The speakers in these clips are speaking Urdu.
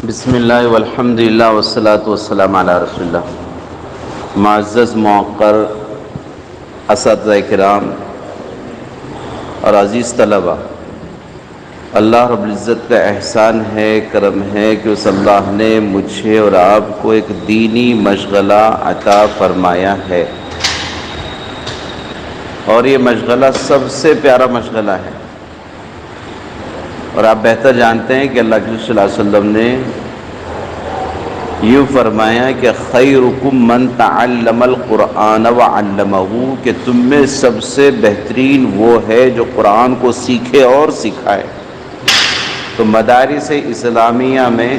بسم اللہ والحمد للہ والصلاة والسلام علی رسول اللہ۔ معزز موقر اساتذہ کرام اور عزیز طلبہ، اللہ رب العزت کا احسان ہے، کرم ہے کہ اس اللہ نے مجھے اور آپ کو ایک دینی مشغلہ عطا فرمایا ہے، اور یہ مشغلہ سب سے پیارا مشغلہ ہے۔ اور آپ بہتر جانتے ہیں کہ اللہ کے رسول صلی اللہ علیہ وسلم نے یوں فرمایا کہ خیرکم من تعلم القرآن وعلمہ، کہ تم میں سب سے بہترین وہ ہے جو قرآن کو سیکھے اور سکھائے۔ تو مدارس اسلامیہ میں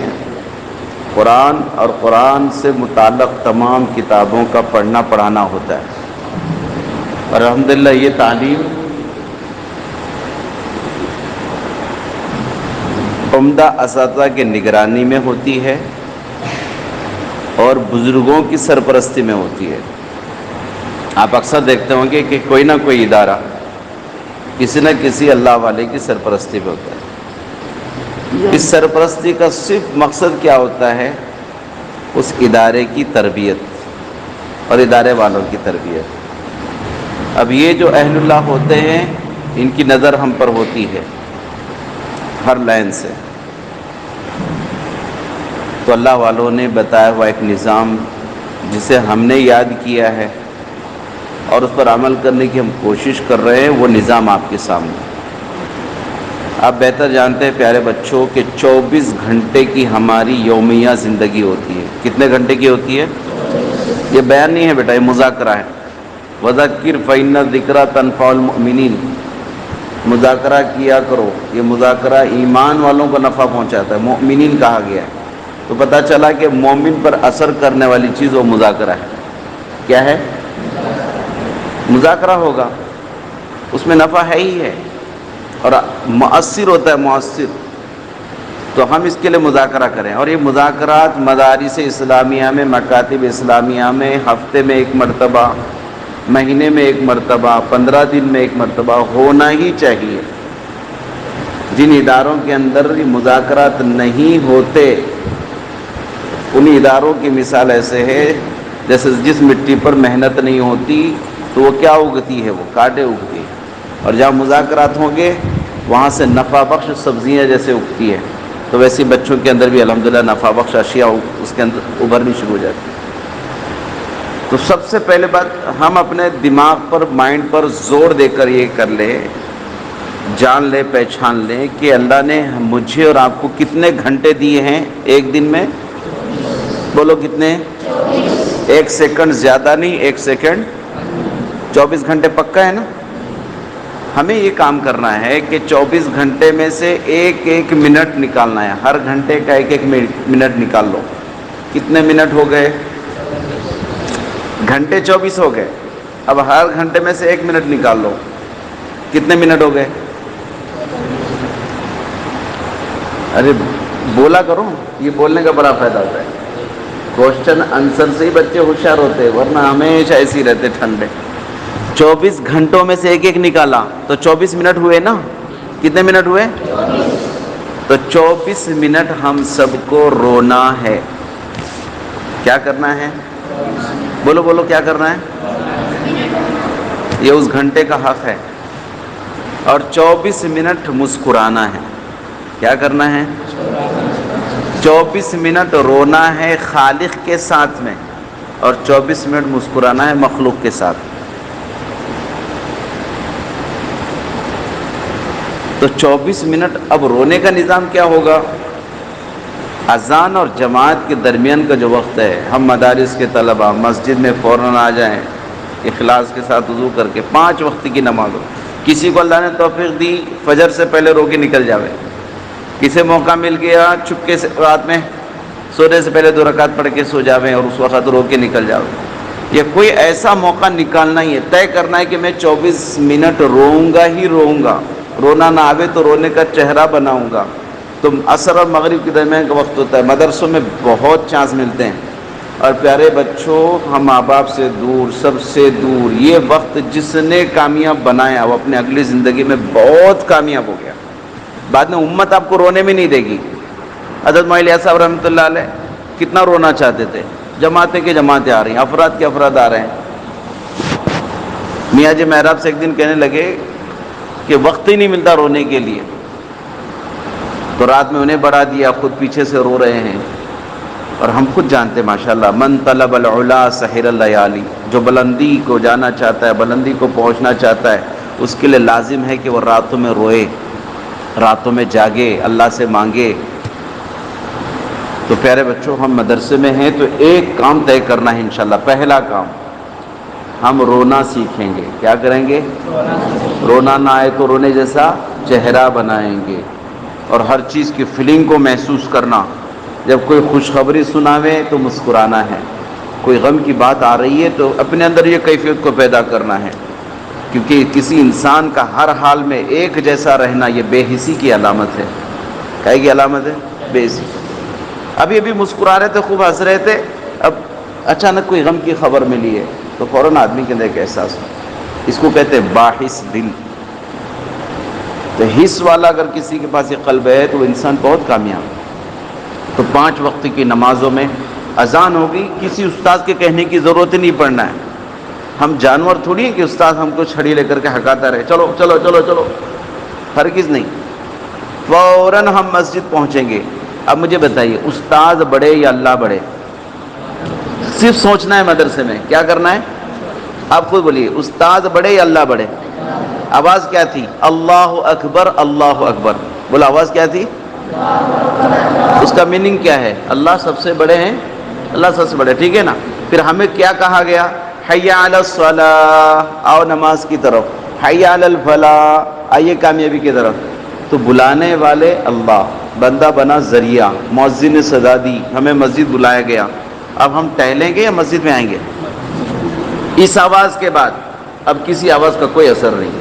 قرآن اور قرآن سے متعلق تمام کتابوں کا پڑھنا پڑھانا ہوتا ہے، اور الحمدللہ یہ تعلیم عمدہ اساتذہ کے نگرانی میں ہوتی ہے اور بزرگوں کی سرپرستی میں ہوتی ہے۔ آپ اکثر دیکھتے ہوں گے کہ کوئی نہ کوئی ادارہ کسی نہ کسی اللہ والے کی سرپرستی میں ہوتا ہے۔ اس سرپرستی کا صرف مقصد کیا ہوتا ہے؟ اس ادارے کی تربیت اور ادارے والوں کی تربیت۔ اب یہ جو اہل اللہ ہوتے ہیں، ان کی نظر ہم پر ہوتی ہے ہر لائن سے۔ تو اللہ والوں نے بتایا ہوا ایک نظام جسے ہم نے یاد کیا ہے اور اس پر عمل کرنے کی ہم کوشش کر رہے ہیں، وہ نظام آپ کے سامنے۔ آپ بہتر جانتے ہیں پیارے بچوں کہ 24 گھنٹے کی ہماری یومیہ زندگی ہوتی ہے۔ کتنے گھنٹے کی ہوتی ہے؟ یہ بیان نہیں ہے بیٹا، یہ مذاکرہ ہے۔ وَذَكِّرْ فَإِنَّ الذِّكْرَىٰ تَنفَعُ الْمُؤْمِنِينَ، مذاکرہ کیا کرو، یہ مذاکرہ ایمان والوں کو نفع پہنچاتا ہے، مؤمنین کہا گیا ہے۔ تو پتہ چلا کہ مومن پر اثر کرنے والی چیز وہ مذاکرہ ہے۔ کیا ہے؟ مذاکرہ ہوگا، اس میں نفع ہے ہی ہے، اور مؤثر ہوتا ہے، مؤثر۔ تو ہم اس کے لیے مذاکرہ کریں، اور یہ مذاکرات مدارس اسلامیہ میں، مکاتب اسلامیہ میں ہفتے میں ایک مرتبہ، مہینے میں ایک مرتبہ، 15 دن میں ایک مرتبہ ہونا ہی چاہیے۔ جن اداروں کے اندر یہ مذاکرات نہیں ہوتے، ان اداروں کی مثال ایسے ہے جیسے جس مٹی پر محنت نہیں ہوتی تو وہ کیا اگتی ہے؟ وہ کانٹے اگتی ہے۔ اور جہاں مذاکرات ہوں گے وہاں سے نفع بخش سبزیاں جیسے اگتی ہے، تو ویسے بچوں کے اندر بھی الحمدللہ نفع بخش اشیاء اس کے اندر ابھرنی شروع ہو جاتی ہے۔ تو سب سے پہلے بات ہم اپنے دماغ پر، مائنڈ پر زور دے کر یہ کر لیں، جان لیں، پہچان لیں کہ اللہ نے مجھے اور آپ کو کتنے گھنٹے دیے ہیں ایک دن میں؟ بولو کتنے؟ 1 سیکنڈ زیادہ نہیں، 1 سیکنڈ 24 گھنٹے پکا ہے نا؟ ہمیں یہ کام کرنا ہے کہ 24 گھنٹے میں سے ایک ایک منٹ نکالنا ہے، ہر گھنٹے کا ایک ایک منٹ نکال لو۔ کتنے منٹ ہو گئے؟ گھنٹے 24 ہو گئے، اب ہر گھنٹے میں سے 1 منٹ نکال لو، کتنے منٹ ہو گئے؟ ارے بولا کرو، یہ بولنے کا بڑا فائدہ ہوتا ہے۔ کوشچن آنسر سے ہی بچے ہوشیار ہوتے ہیں، ورنہ ہمیشہ ایسے ہی رہتے ٹھنڈے۔ 24 گھنٹوں میں سے ایک ایک نکالا تو 24 منٹ ہوئے نا؟ کتنے منٹ ہوئے؟ تو 24 منٹ ہم سب کو رونا ہے۔ کیا کرنا ہے؟ بولو بولو، کیا کرنا ہے؟ یہ اس گھنٹے کا حق ہے۔ اور 24 منٹ مسکرانا ہے۔ کیا کرنا ہے؟ 24 منٹ رونا ہے خالق کے ساتھ میں، اور 24 منٹ مسکرانا ہے مخلوق کے ساتھ۔ تو 24 منٹ اب رونے کا نظام کیا ہوگا؟ اذان اور جماعت کے درمیان کا جو وقت ہے، ہم مدارس کے طلبہ مسجد میں فوراً آ جائیں، اخلاص کے ساتھ وضو کر کے 5 وقت کی نماز ہو۔ کسی کو اللہ نے توفیق دی فجر سے پہلے رو کے نکل جاوے، کسے موقع مل گیا چھپکے سے رات میں سونے سے پہلے 2 رکعت پڑھ کے سو جاویں اور اس وقت رو کے نکل جاوے۔ یہ کوئی ایسا موقع نکالنا ہی ہے، طے کرنا ہے کہ میں 24 منٹ روؤں گا ہی روؤں گا، رونا نہ آوے تو رونے کا چہرہ بناؤں گا۔ تو عصر اور مغرب کے درمیان کا وقت ہوتا ہے، مدرسوں میں بہت چانس ملتے ہیں۔ اور پیارے بچوں، ہم ماں باپ سے دور، سب سے دور، یہ وقت جس نے کامیاب بنایا وہ اپنے اگلی زندگی میں بہت کامیاب ہو گیا۔ بعد میں امت آپ کو رونے میں نہیں دے گی، حضرت معلیہ صاحب رحمۃ اللہ علیہ کتنا رونا چاہتے تھے، جماعتیں کے جماعتیں آ رہی ہیں، افراد کے افراد آ رہے ہیں. میاں جی محراب سے ایک دن کہنے لگے کہ وقت ہی نہیں ملتا رونے کے لیے، تو رات میں انہیں بڑھا دیا، خود پیچھے سے رو رہے ہیں. اور ہم خود جانتے ہیں ماشاءاللہ، من طلب العلا سحر اللیالی، جو بلندی کو جانا چاہتا ہے، بلندی کو پہنچنا چاہتا ہے، اس کے لیے لازم ہے کہ وہ راتوں میں روئے، راتوں میں جاگے، اللہ سے مانگے. تو پیارے بچوں، ہم مدرسے میں ہیں تو ایک کام طے کرنا ہے انشاءاللہ. پہلا کام، ہم رونا سیکھیں گے. کیا کریں گے؟ رونا نہ آئے تو رونے جیسا چہرہ بنائیں گے، اور ہر چیز کی فیلنگ کو محسوس کرنا. جب کوئی خوشخبری سناوے تو مسکرانا ہے، کوئی غم کی بات آ رہی ہے تو اپنے اندر یہ کیفیت کو پیدا کرنا ہے، کیونکہ کسی انسان کا ہر حال میں ایک جیسا رہنا یہ بے حسی کی علامت ہے. کیا کی علامت ہے؟ بے حسی. ابھی مسکرا رہے تھے، خوب ہنس رہے تھے، اب اچانک کوئی غم کی خبر ملی ہے تو فوراً آدمی کے اندر ایک احساس ہو. اس کو کہتے ہیں باحث دل. تو حس والا اگر کسی کے پاس یہ قلب ہے تو وہ انسان بہت کامیاب ہے. تو 5 وقت کی نمازوں میں اذان ہوگی، کسی استاد کے کہنے کی ضرورت ہی نہیں پڑنا ہے. ہم جانور تھوڑی ہیں کہ استاد ہم کو چھڑی لے کر کے ہکاتا رہے، چلو چلو چلو چلو، ہرگز نہیں. فوراً ہم مسجد پہنچیں گے. اب مجھے بتائیے، استاد بڑے یا اللہ بڑے؟ صرف سوچنا ہے مدرسے میں کیا کرنا ہے. آپ خود بولیے، استاد بڑے یا اللہ بڑے؟ آواز کیا تھی؟ اللہ اکبر، اللہ اکبر. بولا، آواز کیا تھی؟ اس کا میننگ کیا ہے؟ اللہ سب سے بڑے ہیں، اللہ سب سے بڑے، ٹھیک ہے نا. پھر ہمیں کیا کہا گیا؟ حی علی الصلاۃ، آؤ نماز کی طرف. حی علی الفلاح، آئیے کامیابی کی طرف. تو بلانے والے اللہ، بندہ بنا ذریعہ. مؤذن نے صدا دی، ہمیں مسجد بلایا گیا. اب ہم ٹہلیں گے یا مسجد میں آئیں گے؟ اس آواز کے بعد اب کسی آواز کا کوئی اثر نہیں.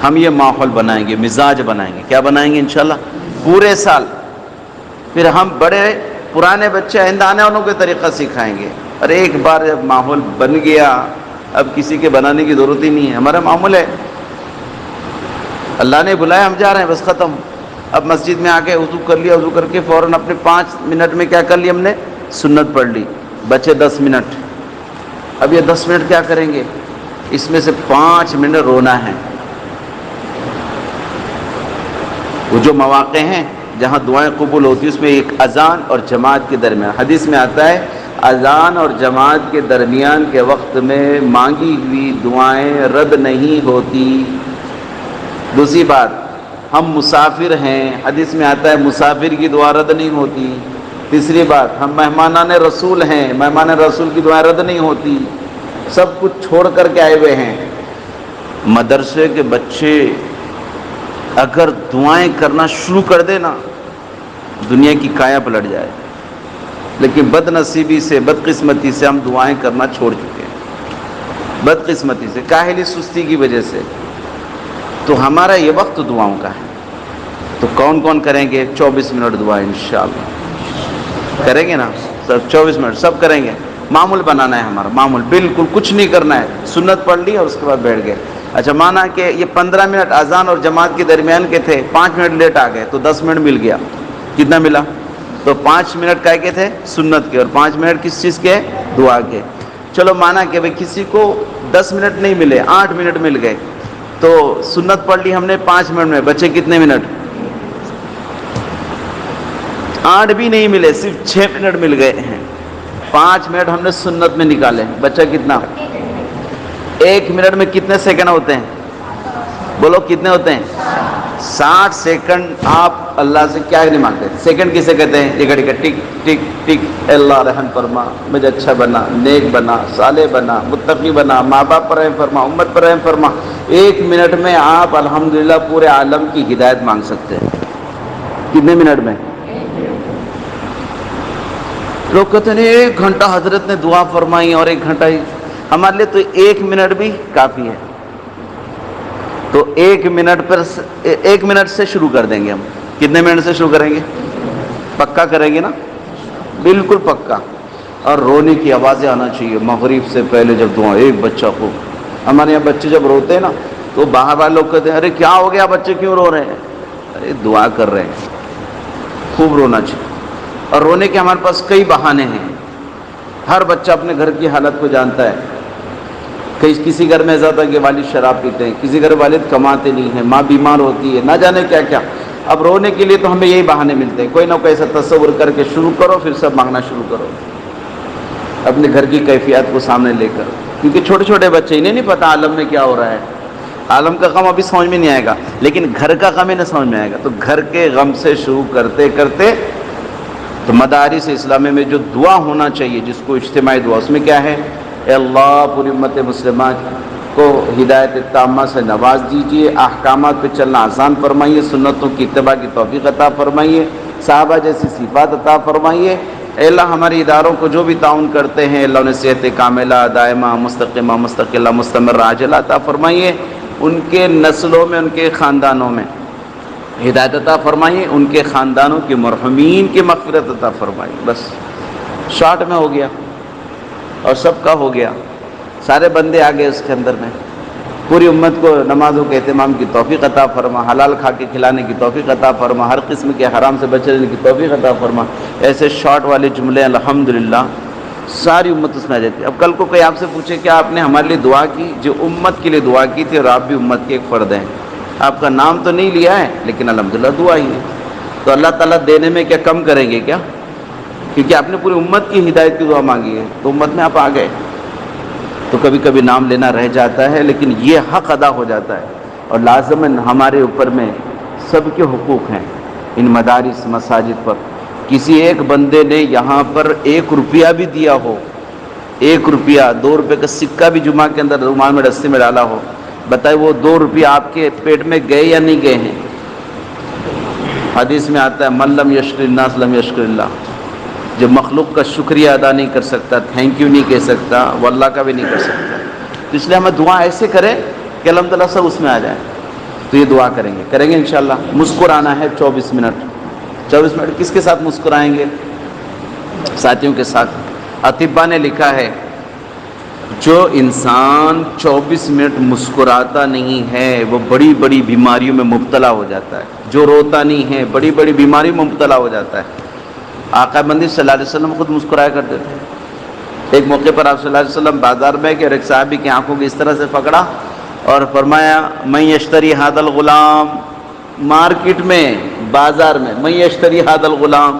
ہم یہ ماحول بنائیں گے، مزاج بنائیں گے. کیا بنائیں گے؟ انشاءاللہ پورے سال. پھر ہم بڑے پرانے بچے آئندہ آنے والوں کے طریقہ سکھائیں گے. اور ایک بار جب ماحول بن گیا، اب کسی کے بنانے کی ضرورت ہی نہیں ہے. ہمارا معمول ہے، اللہ نے بلایا، ہم جا رہے ہیں، بس ختم. اب مسجد میں آ کے وضو کر لیا، وضو کر کے فوراً اپنے 5 منٹ میں کیا کر لیا ہم نے؟ سنت پڑھ لی. بچے 10 منٹ. اب یہ 10 منٹ کیا کریں گے؟ اس میں سے 5 منٹ رونا ہے. وہ جو مواقع ہیں جہاں دعائیں قبول ہوتی ہیں، اس میں ایک اذان اور جماعت کے درمیان، حدیث میں آتا ہے اذان اور جماعت کے درمیان کے وقت میں مانگی ہوئی دعائیں رد نہیں ہوتی. دوسری بات، ہم مسافر ہیں، حدیث میں آتا ہے مسافر کی دعا رد نہیں ہوتی. تیسری بات، ہم مہمانان رسول ہیں، مہمان رسول کی دعائیں رد نہیں ہوتی. سب کچھ چھوڑ کر کے آئے ہوئے ہیں. مدرسے کے بچے اگر دعائیں کرنا شروع کر دے نا، دنیا کی کایا پلٹ جائے. لیکن بد نصیبی سے، بدقسمتی سے ہم دعائیں کرنا چھوڑ چکے ہیں. بدقسمتی سے، کاہلی سستی کی وجہ سے. تو ہمارا یہ وقت دعاؤں کا ہے. تو کون کون کریں گے 24 منٹ دعا؟ انشاءاللہ کریں گے نا سب. 24 منٹ سب کریں گے. معمول بنانا ہے ہمارا، معمول. بالکل کچھ نہیں کرنا ہے. سنت پڑھ لی اور اس کے بعد بیٹھ گئے. اچھا، مانا کہ یہ 15 منٹ اذان اور جماعت کے درمیان کے تھے، 5 منٹ لیٹ آ گئے تو 10 منٹ مل گیا. کتنا ملا؟ تو 5 منٹ کائے کے تھے؟ سنت کے. اور 5 منٹ کس چیز کے؟ دعا کے. چلو مانا کہ بھئی کسی کو 10 منٹ نہیں ملے، 8 منٹ مل گئے، تو سنت پڑھ لی ہم نے 5 منٹ میں. بچے کتنے منٹ؟ 8 بھی نہیں ملے، صرف 6 منٹ مل گئے ہیں. 5 منٹ ہم نے سنت میں نکالے. بچہ کتنا؟ 1 منٹ میں کتنے سیکنڈ ہوتے ہیں؟ بولو کتنے ہوتے ہیں؟ 60 سیکنڈ. آپ اللہ سے کیا نہیں مانگتے؟ سیکنڈ کسے کہتے ہیں؟ یہ گھڑی کا ٹک ٹک ٹک. اللہ رحم فرما، مجھے اچھا بنا، نیک بنا، صالح بنا، متقی بنا، ماں باپ پر رحم فرما، امت پر رحم فرما. 1 منٹ میں آپ الحمدللہ پورے عالم کی ہدایت مانگ سکتے ہیں. کتنے منٹ میں؟ لوگ کہتے ہیں 1 گھنٹہ حضرت نے دعا فرمائی اور 1 گھنٹہ ہی. ہمارے لیے تو 1 منٹ بھی کافی ہے. تو 1 منٹ سے شروع کر دیں گے ہم. کتنے منٹ سے شروع کریں گے؟ پکا کریں گے نا؟ بالکل پکا. اور رونے کی آوازیں آنا چاہیے مغرب سے پہلے جب دعا. ایک بچہ کو، ہمارے یہاں بچے جب روتے ہیں نا تو باہر والے لوگ کہتے ہیں ارے کیا ہو گیا، بچے کیوں رو رہے ہیں؟ ارے دعا کر رہے ہیں. خوب رونا چاہیے. اور رونے کے ہمارے پاس کئی بہانے ہیں. ہر بچہ اپنے گھر کی حالت کو جانتا ہے. کسی گھر میں ایسا ہوتا ہے کہ والد شراب پیتے ہیں, کسی گھر والد کماتے نہیں ہیں, ماں بیمار ہوتی ہے, نہ جانے کیا کیا. اب رونے کے لیے تو ہمیں یہی بہانے ملتے ہیں, کوئی نہ کوئی ایسا تصور کر کے شروع کرو, پھر سب مانگنا شروع کرو اپنے گھر کی کیفیات کو سامنے لے کر. کیونکہ چھوٹے چھوٹے بچے, انہیں نہیں پتہ عالم میں کیا ہو رہا ہے. عالم کا غم ابھی سمجھ میں نہیں آئے گا, لیکن گھر کا غم انہیں سمجھ میں آئے گا. تو گھر کے غم سے شروع کرتے کرتے تو مدارس اسلامی میں جو دعا ہونا چاہیے, جس کو اجتماعی دعا, اس میں کیا ہے؟ اے اللہ پوری امت مسلمہ کو ہدایت تامہ سے نواز دیجیے, احکامات پہ چلنا آسان فرمائیے, سنتوں کی اتباع کی توفیق عطا فرمائیے, صحابہ جیسی صفات عطا فرمائیے. اے اللہ ہمارے اداروں کو جو بھی تعاون کرتے ہیں, اللہ انہیں صحت کاملہ, دائمہ, مستقیمہ, مستقلہ, مستمر, عاجلہ عطا فرمائیے. ان کے نسلوں میں, ان کے خاندانوں میں ہدایت عطا فرمائیے, ان کے خاندانوں کے مرحومین کی مغفرت عطا فرمائیے. بس شارٹ میں ہو گیا اور سب کا ہو گیا, سارے بندے آ گئے اس کے اندر میں. پوری امت کو نمازوں کے اہتمام کی توفیق عطا فرما, حلال کھا کے کھلانے کی توفیق عطا فرما, ہر قسم کے حرام سے بچے رہنے کی توفیق عطا فرما. ایسے شارٹ والے جملے الحمدللہ ساری امت اس میں آ جاتی ہے. اب کل کو کوئی آپ سے پوچھے کہ آپ نے ہمارے لیے دعا کی, جو امت کے لیے دعا کی تھی, اور آپ بھی امت کے ایک فرد ہیں, آپ کا نام تو نہیں لیا ہے لیکن الحمدللہ دعا ہی ہے. تو اللہ تعالیٰ دینے میں کیا کم کریں گے کیا؟ کیونکہ آپ نے پوری امت کی ہدایت کی دعا مانگی ہے, تو امت میں آپ آ گئے. تو کبھی کبھی نام لینا رہ جاتا ہے, لیکن یہ حق ادا ہو جاتا ہے. اور لازماً ہمارے اوپر میں سب کے حقوق ہیں ان مدارس مساجد پر. کسی ایک بندے نے یہاں پر 1 روپیہ بھی دیا ہو, 1 روپیہ 2 روپے کا سکہ بھی جمعہ کے اندر رومال میں رستے میں ڈالا ہو, بتائے وہ 2 روپیہ آپ کے پیٹ میں گئے یا نہیں گئے ہیں؟ حدیث میں آتا ہے من لم یشکر الناس لم یشکر اللہ. جو مخلوق کا شکریہ ادا نہیں کر سکتا, تھینک یو نہیں کہہ سکتا, وہ اللہ کا بھی نہیں کر سکتا. تو اس لیے ہمیں دعا ایسے کریں کہ الحمدللہ سب اس میں آ جائیں. تو یہ دعا کریں گے انشاءاللہ. مسکرانا ہے 24 منٹ. 24 منٹ کس کے ساتھ مسکرائیں گے؟ ساتھیوں کے ساتھ. اطباء نے لکھا ہے جو انسان 24 منٹ مسکراتا نہیں ہے وہ بڑی بڑی بیماریوں میں مبتلا ہو جاتا ہے. جو روتا نہیں ہے بڑی بڑی بیماریوں میں مبتلا ہو جاتا ہے. آقا مندی صلی اللہ علیہ وسلم خود مسکرایا کرتے تھے. ایک موقع پر آپ صلی اللہ علیہ وسلم بازار میں گئے اور ایک صحابی کی آنکھوں کو اس طرح سے پکڑا اور فرمایا من یشتری ھذا الغلام. مارکیٹ میں, بازار میں, من یشتری ھذا الغلام,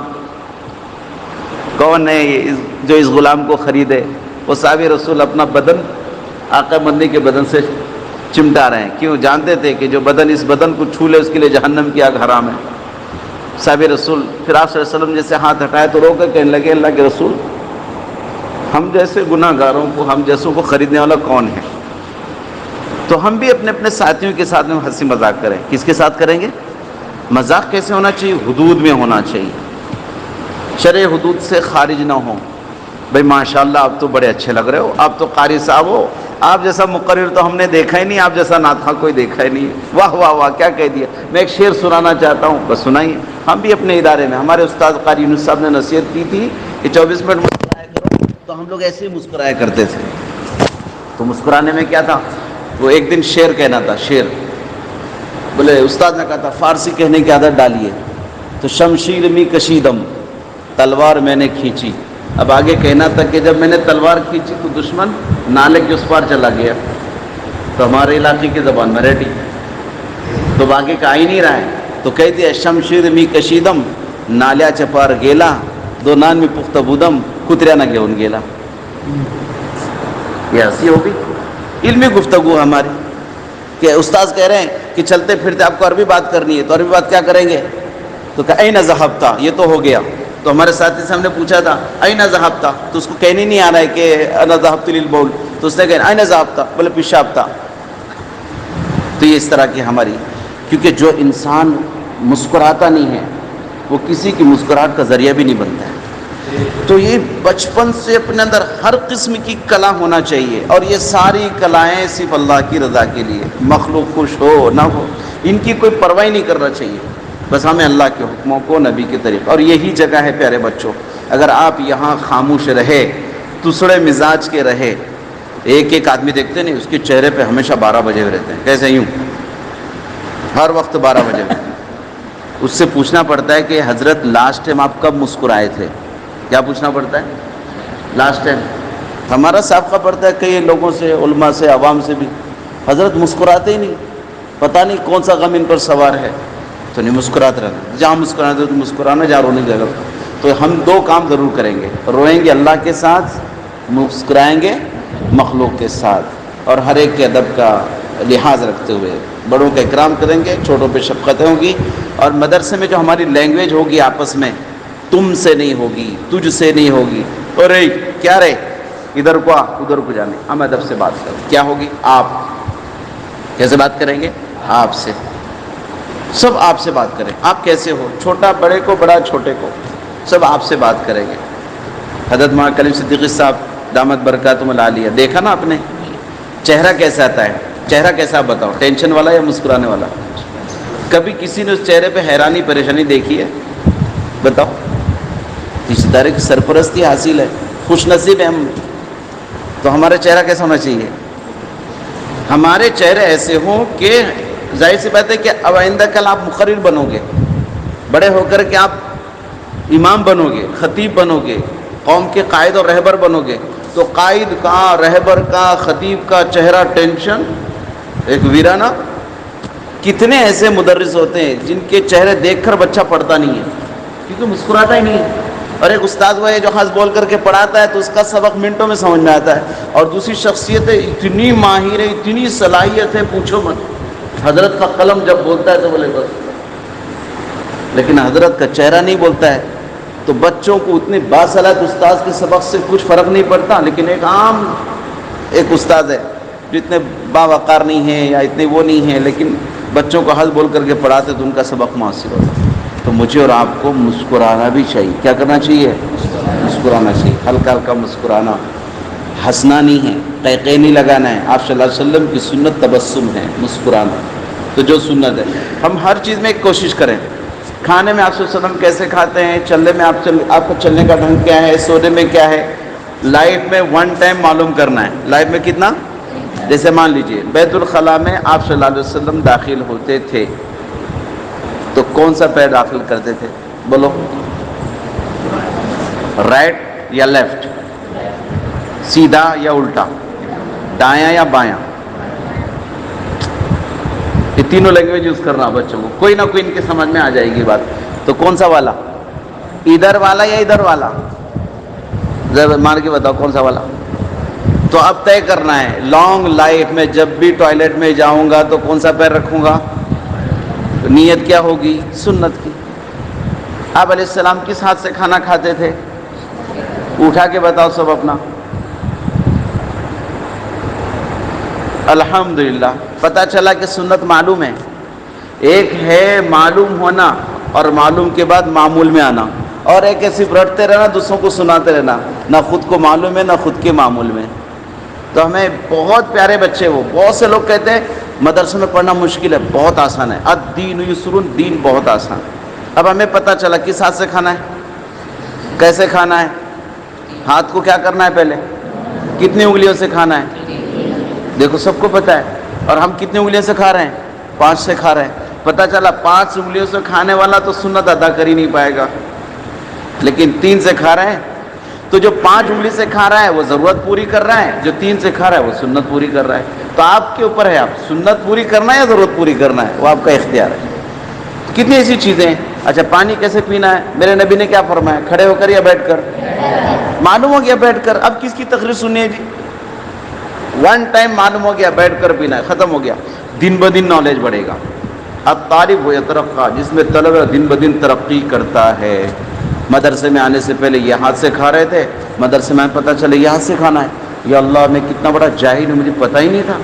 کون ہے جو اس غلام کو خریدے؟ وہ صحابی رسول اپنا بدن آقا مندی کے بدن سے چمٹا رہے ہیں. کیوں؟ جانتے تھے کہ جو بدن اس بدن کو چھو لے اس کے لیے جہنم کی آگ حرام ہے. صحابی رسول پھر آپ صلی اللہ علیہ وسلم جیسے ہاتھ ہٹائے تو رو کر کہنے لگے اللہ کے رسول ہم جیسے گناہ گاروں کو, ہم جیسوں کو خریدنے والا کون ہے؟ تو ہم بھی اپنے اپنے ساتھیوں کے ساتھ میں ہنسی مذاق کریں. کس کے ساتھ کریں گے؟ مذاق کیسے ہونا چاہیے؟ حدود میں ہونا چاہیے, شرع حدود سے خارج نہ ہو. بھئی ماشاءاللہ آپ تو بڑے اچھے لگ رہے ہو, آپ تو قاری صاحب ہو, آپ جیسا مقرر تو ہم نے دیکھا ہی نہیں, آپ جیسا ناتھا کوئی دیکھا ہی نہیں. واہ واہ واہ کیا کہہ دیا. میں ایک شعر سنانا چاہتا ہوں, بس سنائیے. ہم بھی اپنے ادارے میں, ہمارے استاد قاری یونس صاحب نے نصیحت کی تھی کہ 24 منٹ مسکرایا کرو, تو ہم لوگ ایسے ہی مسکرایا کرتے تھے. تو مسکرانے میں کیا تھا, وہ ایک دن شعر کہنا تھا. شعر بولے استاد نے کہا تھا فارسی کہنے کی عادت ڈالیے. تو شمشیر می کشیدم, تلوار میں نے کھینچی. اب آگے کہنا تھا کہ جب میں نے تلوار کھینچی تو دشمن نالے کے اس پار چلا گیا. تو ہمارے علاقے کی زبان مراٹھی, تو آگے کا آ ہی نہیں رہا ہے. تو کہہ دیا شمشیر می کشیدم نالیا چپار گیلا, دو نان می پختہ بودم کتریا نہ گیون گیلا. یہ ہنسی ہوگی. علمی گفتگو ہماری کہ استاذ کہہ رہے ہیں کہ چلتے پھرتے آپ کو عربی بات کرنی ہے, تو عربی بات کیا کریں گے؟ تو کہ این ذہبتا, یہ تو ہو گیا. تو ہمارے ساتھی سے ہم نے پوچھا تھا این ذہبتا, تو اس کو کہنے نہیں آ رہا ہے کہ انا ذہبت للبول, تو اس نے کہا این ذہبتا, بولے پیشاب تھا. تو یہ اس طرح کی ہماری, کیونکہ جو انسان مسکراتا نہیں ہے وہ کسی کی مسکراہٹ کا ذریعہ بھی نہیں بنتا ہے. تو یہ بچپن سے اپنے اندر ہر قسم کی کلا ہونا چاہیے, اور یہ ساری کلائیں صرف اللہ کی رضا کے لیے, مخلوق خوش ہو نہ ہو ان کی کوئی پرواہ نہیں کرنا چاہیے. بس ہمیں اللہ کے حکموں کو, نبی کے طریقے, اور یہی جگہ ہے پیارے بچوں. اگر آپ یہاں خاموش رہے, دوسرے مزاج کے رہے, ایک ایک آدمی دیکھتے نہیں اس کے چہرے پہ ہمیشہ 12 بجے ہوئے رہتے ہیں. کیسے؟ یوں ہر وقت 12 بجے ہوئے. اس سے پوچھنا پڑتا ہے کہ حضرت لاسٹ ٹائم آپ کب مسکرائے تھے؟ کیا پوچھنا پڑتا ہے؟ Last time. ہمارا سابقہ پڑتا ہے کئی لوگوں سے، علماء سے، عوام سے بھی، حضرت مسکراتے ہی نہیں، پتہ نہیں کون سا غم ان پر سوار ہے، تو نہیں مسکراتے رہنا. جہاں مسکراتے تو مسکرانا، جہاں رونے کی جگہ. تو ہم دو کام ضرور کریں گے، روئیں گے اللہ کے ساتھ، مسکرائیں گے مخلوق کے ساتھ، اور ہر ایک کے ادب کا لحاظ رکھتے ہوئے بڑوں کا اکرام کریں گے، چھوٹوں پہ شفقتیں ہوگی. اور مدرسے میں جو ہماری لینگویج ہوگی آپس میں، تم سے نہیں ہوگی، تجھ سے نہیں ہوگی، اور کیا رہے ادھر کو آ ادھر کو جانے، ہم ادب سے بات کریں. کیا ہوگی؟ آپ. کیسے بات کریں گے؟ آپ سے. سب آپ سے بات کریں. آپ کیسے ہو؟ چھوٹا بڑے کو، بڑا چھوٹے کو، سب آپ سے بات کریں گے. حضرت مولانا کلیم صدیقی صاحب دامت برکاتہم العالیہ، دیکھا نا آپ نے چہرہ کیسا آتا ہے؟ چہرہ کیسا بتاؤ، ٹینشن والا یا مسکرانے والا؟ کبھی کسی نے اس چہرے پہ حیرانی پریشانی دیکھی ہے؟ بتاؤ. رشتہ داری کی سرپرستی حاصل ہے، خوش نصیب ہیں ہم. تو ہمارا چہرہ کیسا ہونا چاہیے؟ ہمارے چہرے ایسے ہوں کہ ظاہر سی بات ہے کہ اب آئندہ کل آپ مقرر بنو گے، بڑے ہو کر کے آپ امام بنو گے، خطیب بنو گے، قوم کے قائد اور رہبر بنو گے. تو قائد کا، رہبر کا، خطیب کا چہرہ ٹینشن، ایک ویرانہ. کتنے ایسے مدرس ہوتے ہیں جن کے چہرے دیکھ کر بچہ پڑھتا نہیں ہے کیونکہ مسکراتا ہی نہیں ہے. اور ایک استاد وہ ہے جو ہنس بول کر کے پڑھاتا ہے تو اس کا سبق منٹوں میں سمجھ میں آتا ہے. اور دوسری شخصیت اتنی ماہر ہے، اتنی صلاحیت ہے، پوچھو مت. حضرت کا قلم جب بولتا ہے تو بولے بس، لیکن حضرت کا چہرہ نہیں بولتا ہے. تو بچوں کو اتنے باصلاحیت استاد کے سبق سے کچھ فرق نہیں پڑتا. لیکن ایک عام ایک استاد ہے جو اتنے باوقار نہیں ہیں یا اتنے وہ نہیں ہیں، لیکن بچوں کو ہنس بول کر کے پڑھاتے تو ان کا سبق مؤثر ہوتا. تو مجھے اور آپ کو مسکرانا بھی چاہیے. کیا کرنا چاہیے؟ مسکرانا چاہیے. ہلکا ہلکا مسکرانا، ہنسنا نہیں ہے، قہقہے نہیں لگانا ہے. آپ صلی اللہ علیہ وسلم کی سنت تبسم ہے، مسکرانا. تو جو سنت ہے ہم ہر چیز میں ایک کوشش کریں. کھانے میں آپ صلی اللہ علیہ وسلم کیسے کھاتے ہیں، چلنے میں آپ کو چلنے کا ڈھنگ کیا ہے، سونے میں کیا ہے. لائف میں ون ٹائم معلوم کرنا ہے. لائف میں کتنا؟ جیسے مان لیجئے بیت الخلاء میں آپ صلی اللہ علیہ وسلم داخل ہوتے تھے تو کون سا پیر داخل کرتے تھے؟ بولو. رائٹ یا لیفٹ؟ سیدھا یا الٹا؟ دایاں یا بایاں؟ یہ تینوں لینگویج یوز کرنا بچوں کو، کوئی نہ کوئی ان کے سمجھ میں آ جائے گی بات. تو کون سا والا؟ ادھر والا یا ادھر والا؟ ذرا مان کے بتاؤ کون سا والا. تو اب طے کرنا ہے لانگ لائف میں جب بھی ٹوائلٹ میں جاؤں گا تو کون سا پیر رکھوں گا. تو نیت کیا ہوگی؟ سنت کی. آپ علیہ السلام کس ہاتھ سے کھانا کھاتے تھے؟ اٹھا کے بتاؤ سب اپنا. الحمدللہ پتہ چلا کہ سنت معلوم ہے. ایک ہے معلوم ہونا اور معلوم کے بعد معمول میں آنا، اور ایک ہے صرف رٹتے رہنا، دوسروں کو سناتے رہنا، نہ خود کو معلوم ہے نہ خود کے معمول میں. تو ہمیں بہت پیارے بچے وہ، بہت سے لوگ کہتے ہیں مدرسے میں پڑھنا مشکل ہے، بہت آسان ہے. الدین یسر، دین بہت آسان. اب ہمیں پتہ چلا کس ہاتھ سے کھانا ہے، کیسے کھانا ہے. ہاتھ کو کیا کرنا ہے پہلے، کتنی انگلیوں سے کھانا ہے. دیکھو سب کو پتہ ہے. اور ہم کتنی انگلیوں سے کھا رہے ہیں؟ 5 سے کھا رہے ہیں. پتہ چلا 5 انگلیوں سے کھانے والا تو سنت ادا کر ہی نہیں پائے گا، لیکن 3 سے کھا رہے ہیں. تو جو 5 انگلی سے کھا رہا ہے وہ ضرورت پوری کر رہا ہے، جو 3 سے کھا رہا ہے وہ سنت پوری کر رہا ہے. تو آپ کے اوپر ہے، آپ سنت پوری کرنا ہے یا ضرورت پوری کرنا ہے، وہ آپ کا اختیار ہے. کتنی ایسی چیزیں ہیں. اچھا پانی کیسے پینا ہے، میرے نبی نے کیا فرمایا، کھڑے ہو کر یا بیٹھ کر؟ معلوم ہو گیا بیٹھ کر. اب کس کی تقریر سنی ہے جی؟ ون ٹائم معلوم ہو گیا بیٹھ کر پینا ہے، ختم ہو گیا. دن بدن نالج بڑھے گا. اب طالب ہو یا ترقی، جس میں طلب دن بدن ترقی کرتا ہے. مدرسے میں آنے سے پہلے یہ ہاتھ سے کھا رہے تھے، مدرسے میں پتہ چلے یہ ہاتھ سے کھانا ہے. یا اللہ میں کتنا بڑا جاہل ہوں، مجھے پتہ ہی نہیں تھا.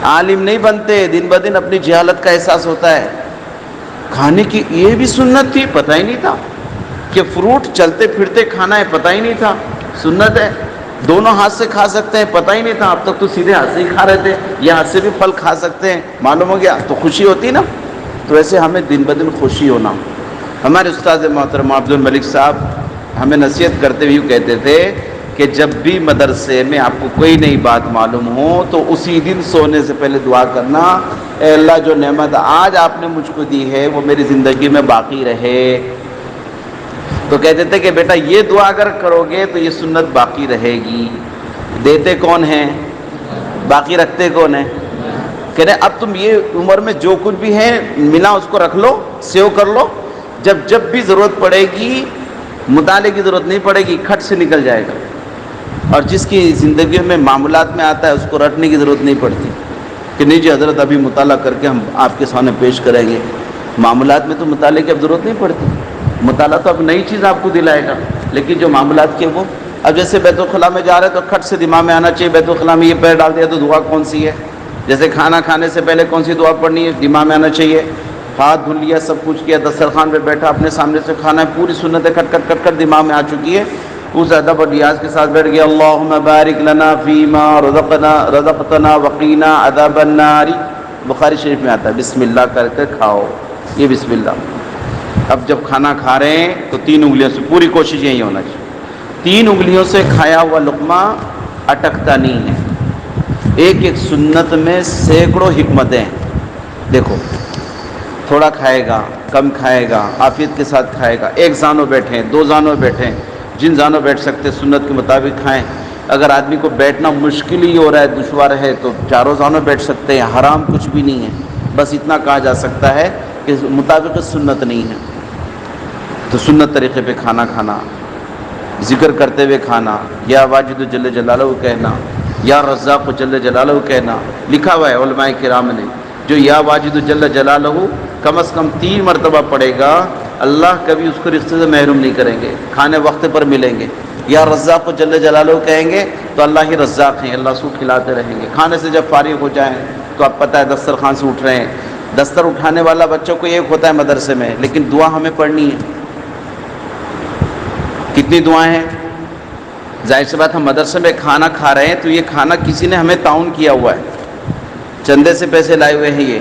عالم نہیں بنتے، دن بدن اپنی جہالت کا احساس ہوتا ہے. کھانے کی یہ بھی سنت تھی، پتہ ہی نہیں تھا. کہ فروٹ چلتے پھرتے کھانا ہے، پتہ ہی نہیں تھا، سنت ہے. دونوں ہاتھ سے کھا سکتے ہیں، پتہ ہی نہیں تھا. اب تک تو سیدھے ہاتھ سے ہی کھا رہے تھے، یہ ہاتھ سے بھی پھل کھا سکتے ہیں، معلوم ہو گیا تو خوشی ہوتی نا. تو ایسے ہمیں دن بدن خوشی ہونا. ہمارے استاد محترم عبد الملک صاحب ہمیں نصیحت کرتے ہوئے کہتے تھے کہ جب بھی مدرسے میں آپ کو کوئی نئی بات معلوم ہو تو اسی دن سونے سے پہلے دعا کرنا اے اللہ جو نعمت آج آپ نے مجھ کو دی ہے وہ میری زندگی میں باقی رہے. تو کہتے تھے کہ بیٹا یہ دعا اگر کرو گے تو یہ سنت باقی رہے گی. دیتے کون ہیں؟ باقی رکھتے کون ہیں؟ کہہ رہے اب تم یہ عمر میں جو کچھ بھی ہے ملا اس کو رکھ لو، سیو کر لو، جب بھی ضرورت پڑے گی مطالعے کی ضرورت نہیں پڑے گی، کھٹ سے نکل جائے گا. اور جس کی زندگی میں معاملات میں آتا ہے اس کو رٹنے کی ضرورت نہیں پڑتی کہ نہیں جی حضرت ابھی مطالعہ کر کے ہم آپ کے سامنے پیش کریں گے. معاملات میں تو مطالعے کی اب ضرورت نہیں پڑتی، مطالعہ تو اب نئی چیز آپ کو دلائے گا. لیکن جو معاملات کے وہ اب جیسے بیت الخلاء میں جا رہے تو کھٹ سے دماغ میں آنا چاہیے بیت الخلاء میں یہ پیر ڈال دیا تو دعا کون سی ہے. جیسے کھانا کھانے سے پہلے کون سی دعا پڑھنی ہے دماغ میں آنا چاہیے. ہاتھ دھل لیا، سب کچھ کیا، دسترخوان پہ بیٹھا، اپنے سامنے سے کھانا ہے، پوری سنتیں کٹ کٹ کٹ کٹ دماغ میں آ چکی ہے. اس ادب اور ریاض کے ساتھ بیٹھ گیا اللہم بارک لنا فیما رزقتنا وقینا عذاب النار. بخاری شریف میں آتا ہے بسم اللہ کر کے کھاؤ، یہ بسم اللہ. اب جب کھانا کھا رہے ہیں تو 3 انگلیوں سے، پوری کوشش یہی ہونا چاہیے 3 انگلیوں سے کھایا ہوا لقمہ اٹکتا نہیں ہے. ایک ایک سنت میں سینکڑوں حکمتیں. دیکھو تھوڑا کھائے گا، کم کھائے گا، عافیت کے ساتھ کھائے گا، 1 زانوں بیٹھیں، 2 زانوں بیٹھیں، جن زانوں بیٹھ سکتے سنت کے مطابق کھائیں. اگر آدمی کو بیٹھنا مشکل ہی ہو رہا ہے، دشوار ہے، تو 4 زانوں بیٹھ سکتے ہیں. حرام کچھ بھی نہیں ہے، بس اتنا کہا جا سکتا ہے کہ مطابق سنت نہیں ہے. تو سنت طریقے پہ کھانا کھانا، ذکر کرتے ہوئے کھانا، یا واجد جل جلالہ کہنا، یا رزاق جل جلالہ کہنا. لکھا ہوا ہے علماء کرام نے جو یا واجد جل جلالہ کم از کم 3 مرتبہ پڑھے گا اللہ کبھی اس کو رزق سے محروم نہیں کریں گے، کھانے وقت پر ملیں گے. یا رزاق جل جلالہ کہیں گے تو اللہ ہی رزاق ہیں، اللہ اس کو کھلاتے رہیں گے. کھانے سے جب فارغ ہو جائیں تو آپ پتہ ہے دسترخوان سے اٹھ رہے ہیں. دستر اٹھانے والا بچوں کو ایک ہوتا ہے مدرسے میں، لیکن دعا ہمیں پڑھنی ہے. کتنی دعائیں ہیں؟ ظاہر سی بات ہم مدرسے میں کھانا کھا رہے ہیں تو یہ کھانا کسی نے ہمیں تعاون کیا ہوا ہے، چندے سے پیسے لائے ہوئے ہیں. یہ